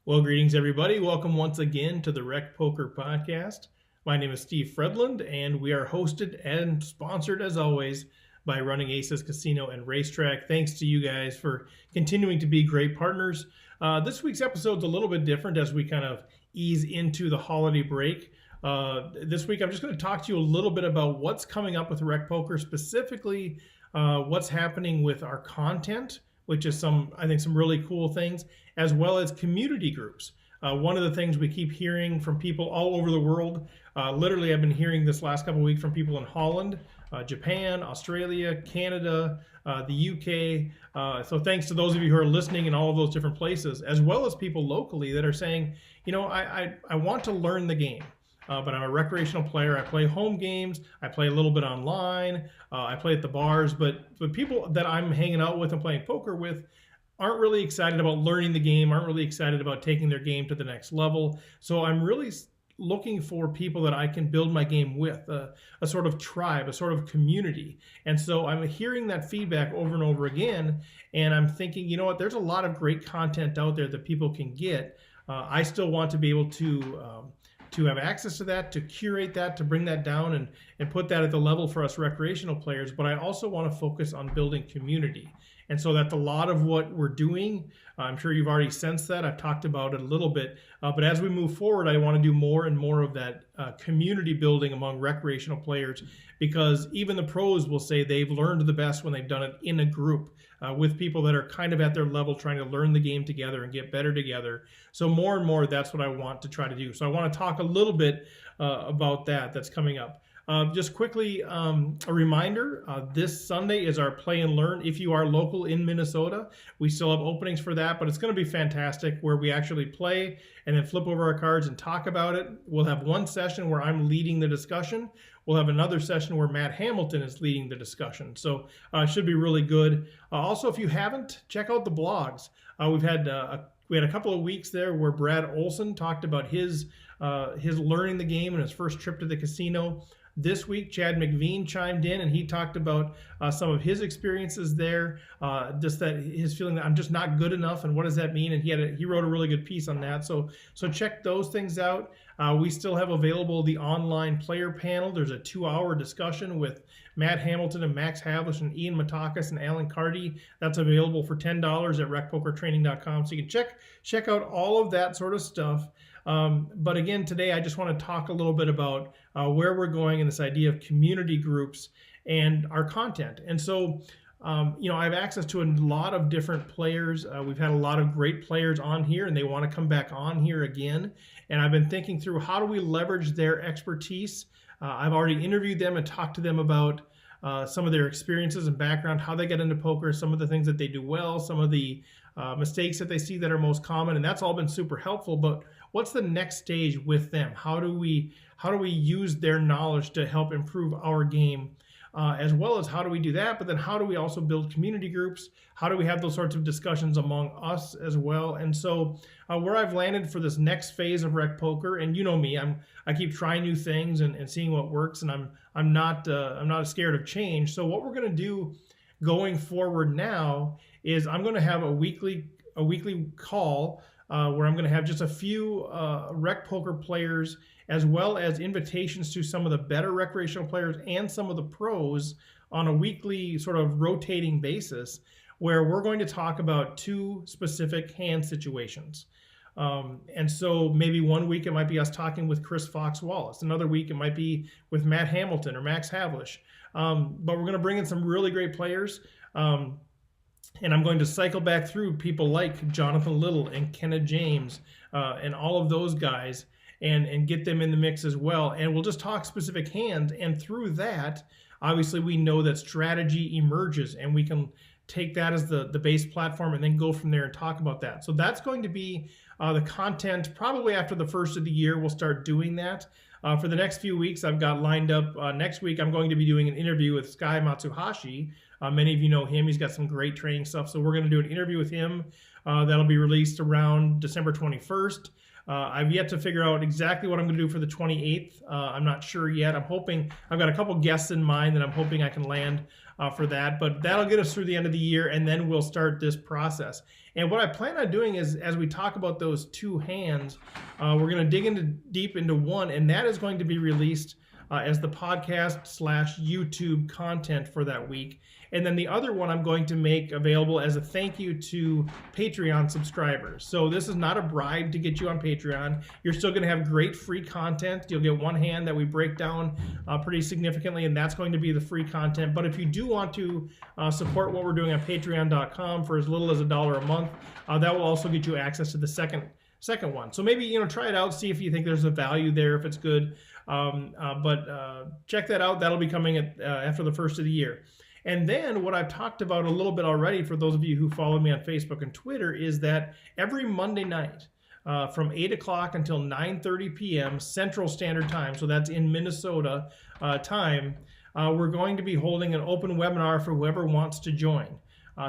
Well, greetings, everybody. Welcome once again to the RecPoker Podcast. My name is Steve Fredland, and we are hosted and sponsored, as always, by Running Aces Casino and Racetrack. Thanks to you guys for continuing to be great partners. This week's episode is a little bit different as we kind of ease into the holiday break. This week, I'm just going to talk to you a little bit about what's coming up with RecPoker, specifically what's happening with our content, which is I think some really cool things, as well as community groups. One of the things we keep hearing from people all over the world, literally I've been hearing this last couple of weeks from people in Holland, Japan, Australia, Canada, the UK. So thanks to those of you who are listening in all of those different places, as well as people locally that are saying, I want to learn the game. But I'm a recreational player. I play home games. I play a little bit online. I play at the bars. But people that I'm hanging out with and playing poker with aren't really excited about learning the game, aren't really excited about taking their game to the next level. So I'm really looking for people that I can build my game with, a sort of tribe, a sort of community. And so I'm hearing that feedback over and over again. And I'm thinking, you know what, there's a lot of great content out there that people can get. I still want to be able to have access to that, to curate that, to bring that down and put that at the level for us recreational players. But I also want to focus on building community. And so that's a lot of what we're doing. I'm sure you've already sensed that. I've talked about it a little bit. But as we move forward, I want to do more and more of that community building among recreational players, because even the pros will say they've learned the best when they've done it in a group with people that are kind of at their level, trying to learn the game together and get better together. So more and more, that's what I want to try to do. So I want to talk a little bit about that's coming up. Just quickly, a reminder, this Sunday is our Play and Learn. If you are local in Minnesota, we still have openings for that, but it's going to be fantastic, where we actually play and then flip over our cards and talk about it. We'll have one session where I'm leading the discussion. We'll have another session where Matt Hamilton is leading the discussion. So it should be really good. Also, if you haven't, check out the blogs. We had a couple of weeks there where Brad Olson talked about his learning the game and his first trip to the casino. This week, Chad McVean chimed in and he talked about some of his experiences there, just that his feeling that I'm just not good enough, and what does that mean? And he wrote a really good piece on that. So check those things out. We still have available the online player panel. There's a 2-hour discussion with Matt Hamilton and Max Havlish and Ian Matakis and Alan Carty. That's available for $10 at recpokertraining.com. So you can check out all of that sort of stuff. But again, today I just want to talk a little bit about where we're going in this idea of community groups and our content. And so, I have access to a lot of different players. We've had a lot of great players on here, and they want to come back on here again. And I've been thinking through, how do we leverage their expertise? I've already interviewed them and talked to them about some of their experiences and background, how they get into poker, some of the things that they do well, some of the mistakes that they see that are most common, and that's all been super helpful. But what's the next stage with them? How do we use their knowledge to help improve our game, as well as how do we do that? But then how do we also build community groups? How do we have those sorts of discussions among us as well? And so where I've landed for this next phase of Rec Poker, and you know me, I keep trying new things and seeing what works, and I'm not scared of change. So what we're going to do going forward now is I'm going to have a weekly call where I'm going to have just a few rec poker players, as well as invitations to some of the better recreational players and some of the pros on a weekly sort of rotating basis, where we're going to talk about two specific hand situations. And so maybe one week it might be us talking with Chris Fox Wallace. Another week it might be with Matt Hamilton or Max Havlish. But we're going to bring in some really great players. And I'm going to cycle back through people like Jonathan Little and Kenneth James and all of those guys and get them in the mix as well. And we'll just talk specific hands. And through that, obviously, we know that strategy emerges, and we can take that as the base platform and then go from there and talk about that. So that's going to be the content. Probably after the first of the year, we'll start doing that. For the next few weeks, I've got lined up. Next week, I'm going to be doing an interview with Sky Matsuhashi. Many of you know him. He's got some great training stuff. So we're going to do an interview with him. That'll be released around December 21st. I've yet to figure out exactly what I'm going to do for the 28th. I'm not sure yet. I'm hoping, I've got a couple guests in mind that I'm hoping I can land for that, but that'll get us through the end of the year, and then we'll start this process. And what I plan on doing is, as we talk about those two hands, we're going to dig deep into one, and that is going to be released as the podcast/YouTube content for that week. And then the other one I'm going to make available as a thank you to Patreon subscribers. So this is not a bribe to get you on Patreon. You're still going to have great free content. You'll get one hand that we break down pretty significantly, and that's going to be the free content. But if you do want to support what we're doing on patreon.com for as little as $1 a month, that will also get you access to the second one. So maybe, try it out, see if you think there's a value there, if it's good. But check that out. That'll be coming after the first of the year. And then what I've talked about a little bit already for those of you who follow me on Facebook and Twitter is that every Monday night from 8 o'clock until 9:30 p.m. Central Standard Time, so that's in Minnesota time, we're going to be holding an open webinar for whoever wants to join.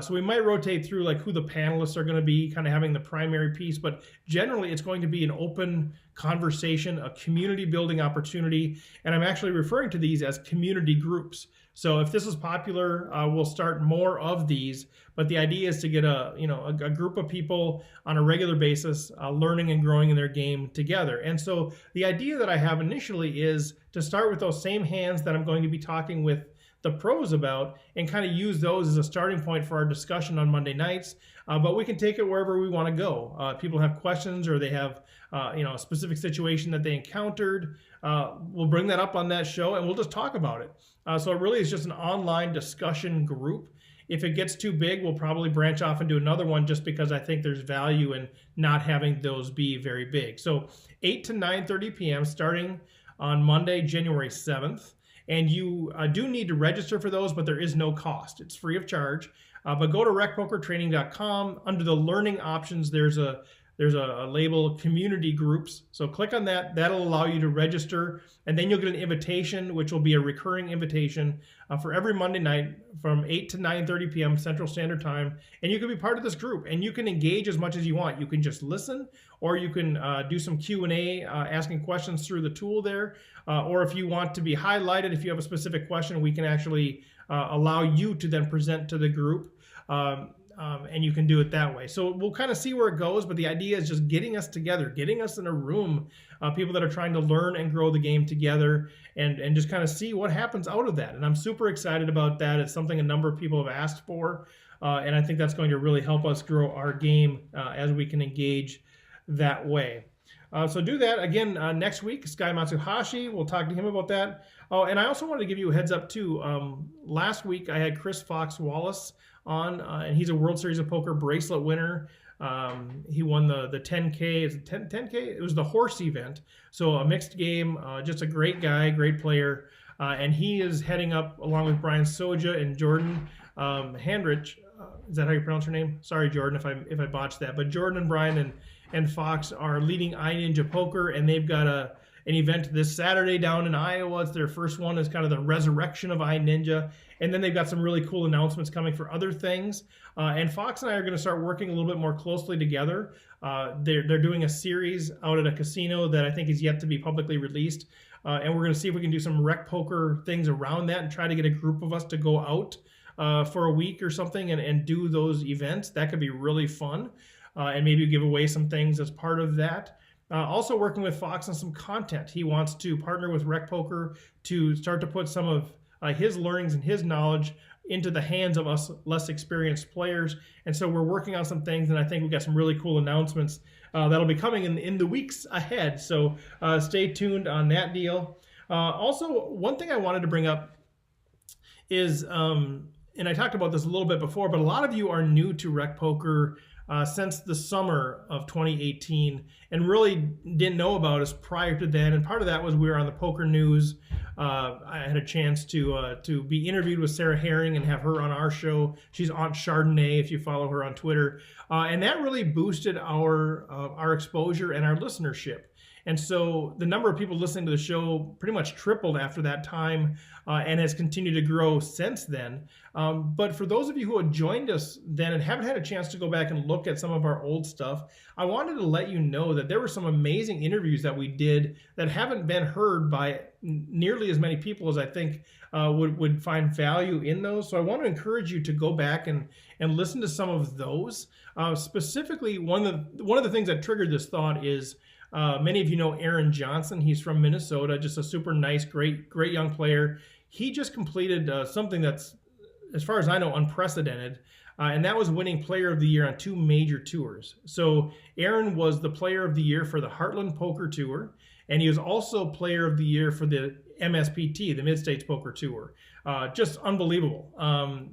So we might rotate through like who the panelists are going to be, kind of having the primary piece, but generally it's going to be an open conversation, a community building opportunity, and I'm actually referring to these as community groups. So if this is popular, we'll start more of these, but the idea is to get a group of people on a regular basis learning and growing in their game together. And so the idea that I have initially is to start with those same hands that I'm going to be talking with the pros about and kind of use those as a starting point for our discussion on Monday nights. But we can take it wherever we want to go. People have questions or they have a specific situation that they encountered. We'll bring that up on that show and we'll just talk about it. So it really is just an online discussion group. If it gets too big, we'll probably branch off and do another one just because I think there's value in not having those be very big. So 8 to 9:30 p.m. starting on Monday, January 7th. And you do need to register for those, but there is no cost. It's free of charge. But go to recpokertraining.com. Under the learning options, there's a label community groups. So click on that. That'll allow you to register. And then you'll get an invitation, which will be a recurring invitation for every Monday night from 8 to 9:30 p.m. Central Standard Time. And you can be part of this group. And you can engage as much as you want. You can just listen, or you can do some Q&A, asking questions through the tool there. Or if you want to be highlighted, if you have a specific question, we can actually allow you to then present to the group. And you can do it that way. So we'll kind of see where it goes, but the idea is just getting us together, getting us in a room, people that are trying to learn and grow the game together, and just kind of see what happens out of that. And I'm super excited about that. It's something a number of people have asked for, and I think that's going to really help us grow our game as we can engage that way. So do that again next week. Sky Matsuhashi, we'll talk to him about that. Oh, and I also wanted to give you a heads up too. Last week I had Chris Fox Wallace on, and he's a World Series of Poker bracelet winner. He won the 10K. Is it 10K? It was the horse event. So a mixed game, just a great guy, great player. And he is heading up along with Brian Soja and Jordan Handrich. Is that how you pronounce your name? Sorry, Jordan, if I botched that. But Jordan and Brian and Fox are leading iNinja Poker, and they've got an event this Saturday down in Iowa. It's their first one. It's kind of the resurrection of iNinja. And then they've got some really cool announcements coming for other things. And Fox and I are going to start working a little bit more closely together. They're doing a series out at a casino that I think is yet to be publicly released. And we're going to see if we can do some rec poker things around that and try to get a group of us to go out for a week or something and do those events. That could be really fun. And maybe give away some things as part of that. Also working with Fox on some content. He wants to partner with RecPoker to start to put some of his learnings and his knowledge into the hands of us less experienced players. And so we're working on some things, and I think we've got some really cool announcements that'll be coming in the weeks ahead. So stay tuned on that deal. Also, one thing I wanted to bring up is, and I talked about this a little bit before, but a lot of you are new to RecPoker since the summer of 2018 and really didn't know about us prior to then. And part of that was we were on the Poker News. I had a chance to be interviewed with Sarah Herring and have her on our show. She's Aunt Chardonnay if you follow her on Twitter. And that really boosted our exposure and our listenership. And so the number of people listening to the show pretty much tripled after that time, and has continued to grow since then. But for those of you who had joined us then and haven't had a chance to go back and look at some of our old stuff, I wanted to let you know that there were some amazing interviews that we did that haven't been heard by nearly as many people as I think would find value in those. So I want to encourage you to go back and listen to some of those. Specifically, one of the things that triggered this thought is many of you know Aaron Johnson. He's from Minnesota, just a super nice, great young player. He just completed something that's, as far as I know, unprecedented. And that was winning Player of the Year on 2 major tours. So Aaron was the Player of the Year for the Heartland Poker Tour, and he was also Player of the Year for the MSPT, the Mid-States Poker Tour. Just unbelievable.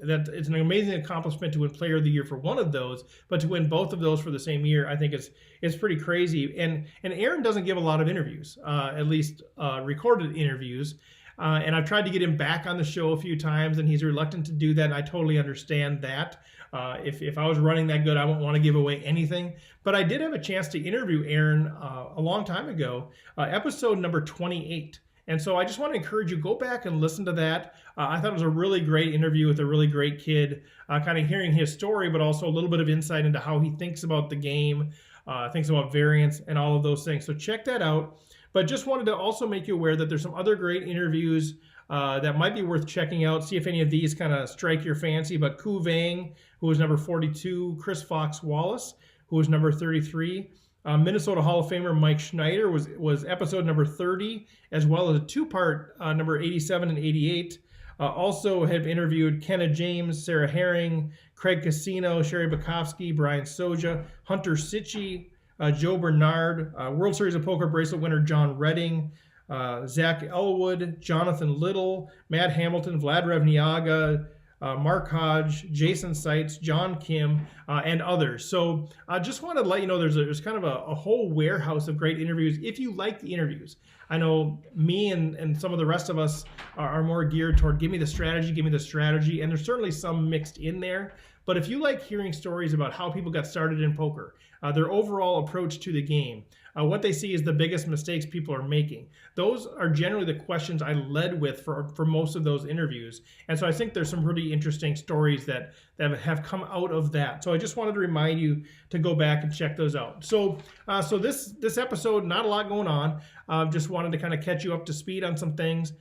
That it's an amazing accomplishment to win Player of the Year for one of those, but to win both of those for the same year, I think is pretty crazy. And Aaron doesn't give a lot of interviews, at least recorded interviews. And I've tried to get him back on the show a few times, and he's reluctant to do that. And I totally understand that. If I was running that good, I wouldn't want to give away anything. But I did have a chance to interview Aaron a long time ago, episode number 28. And so I just want to encourage you, go back and listen to that. I thought it was a really great interview with a really great kid, kind of hearing his story, but also a little bit of insight into how he thinks about the game, thinks about variance and all of those things. So check that out. But just wanted to also make you aware that there's some other great interviews that might be worth checking out. See if any of these kind of strike your fancy. But Ku Vang, who was number 42, Chris Fox Wallace, who was number 33, Minnesota Hall of Famer Mike Schneider was episode number 30, as well as a 2-part number 87 and 88. Also have interviewed Kenna James, Sarah Herring, Craig Casino, Sherry Bukowski, Brian Soja, Hunter Sitchy, Joe Bernard, World Series of Poker bracelet winner John Redding, Zach Elwood, Jonathan Little, Matt Hamilton, Vlad Revniaga, Mark Hodge, Jason Seitz, John Kim, and others. So I just want to let you know there's kind of a whole warehouse of great interviews if you like the interviews. I know me and some of the rest of us are more geared toward give me the strategy, and there's certainly some mixed in there. But if you like hearing stories about how people got started in poker, their overall approach to the game, what they see is the biggest mistakes people are making, those are generally the questions I led with for most of those interviews. And so I think there's some really interesting stories that have come out of that. So I just wanted to remind you to go back and check those out. So this episode, not a lot going on. Just wanted to kind of catch you up to speed on some things.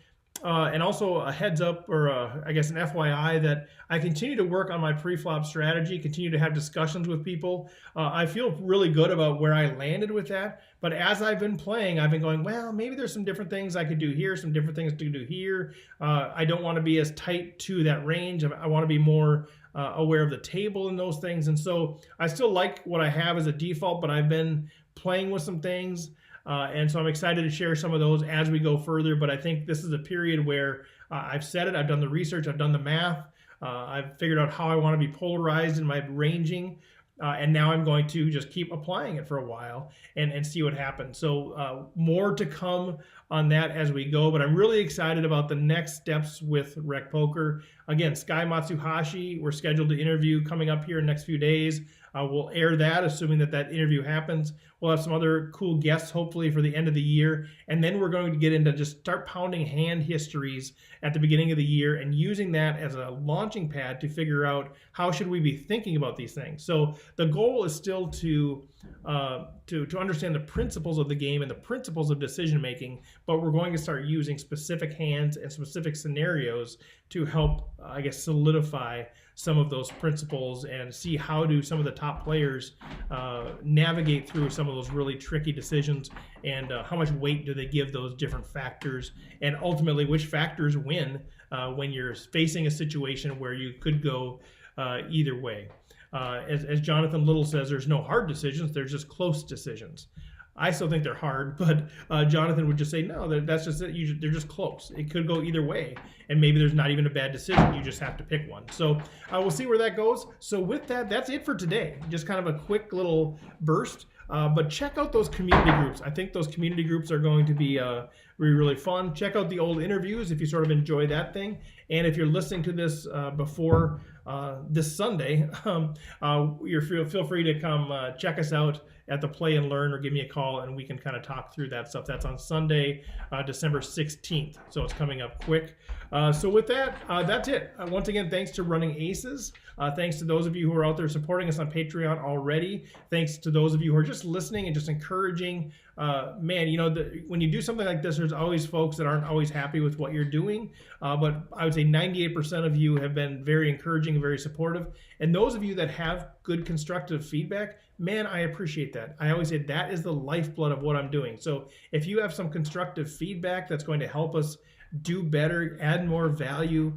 And also a heads up, or I guess an FYI, that I continue to work on my pre-flop strategy, continue to have discussions with people. I feel really good about where I landed with that. But as I've been playing, I've been going, well, maybe there's some different things I could do here, some different things to do here. I don't want to be as tight to that range. I want to be more aware of the table and those things. And so I still like what I have as a default, but I've been playing with some things. And so I'm excited to share some of those as we go further. But I think this is a period where I've said it, I've done the research, I've done the math, I've figured out how I want to be polarized in my ranging. And now I'm going to just keep applying it for a while and see what happens. So more to come on that as we go. But I'm really excited about the next steps with RecPoker. Again, Sky Matsuhashi, we're scheduled to interview coming up here in the next few days. We'll air that, assuming that interview happens. We'll have some other cool guests, hopefully, for the end of the year. And then we're going to get into just start pounding hand histories at the beginning of the year and using that as a launching pad to figure out how should we be thinking about these things. So the goal is still to understand the principles of the game and the principles of decision making, but we're going to start using specific hands and specific scenarios to help, I guess, solidify some of those principles and see how do some of the top players navigate through some of those really tricky decisions, and how much weight do they give those different factors, and ultimately which factors win when you're facing a situation where you could go either way. As Jonathan Little says, there's no hard decisions, there's just close decisions. I still think they're hard, but Jonathan would just say, no, that's just it. They're just close. It could go either way, and maybe there's not even a bad decision. You just have to pick one. So we'll see where that goes. So with that, that's it for today. Just kind of a quick little burst. But check out those community groups. I think those community groups are going to be really fun. Check out the old interviews if you sort of enjoy that thing. And if you're listening to this before this Sunday, feel free to come check us out at the Play and Learn, or give me a call and we can kind of talk through that stuff. That's on Sunday, December 16th. So it's coming up quick. So with that, that's it. Once again, thanks to Running Aces. Thanks to those of you who are out there supporting us on Patreon already. Thanks to those of you who are just listening and just encouraging. Man, when you do something like this, there's always folks that aren't always happy with what you're doing. But I would say 98% of you have been very encouraging and very supportive. And those of you that have good constructive feedback, man, I appreciate that. I always say that is the lifeblood of what I'm doing. So if you have some constructive feedback that's going to help us do better, add more value,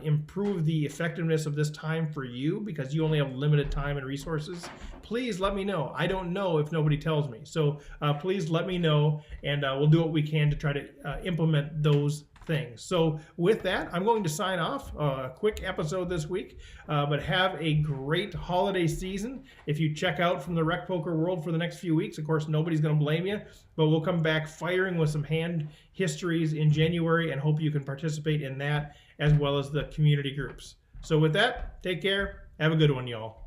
improve the effectiveness of this time for you, because you only have limited time and resources, please let me know. I don't know if nobody tells me. So please let me know, and we'll do what we can to try to implement those things. So with that, I'm going to sign off. A quick episode this week, but have a great holiday season. If you check out from the RecPoker world for the next few weeks, of course, nobody's going to blame you, but we'll come back firing with some hand histories in January, and hope you can participate in that, as well as the community groups. So with that, take care. Have a good one, y'all.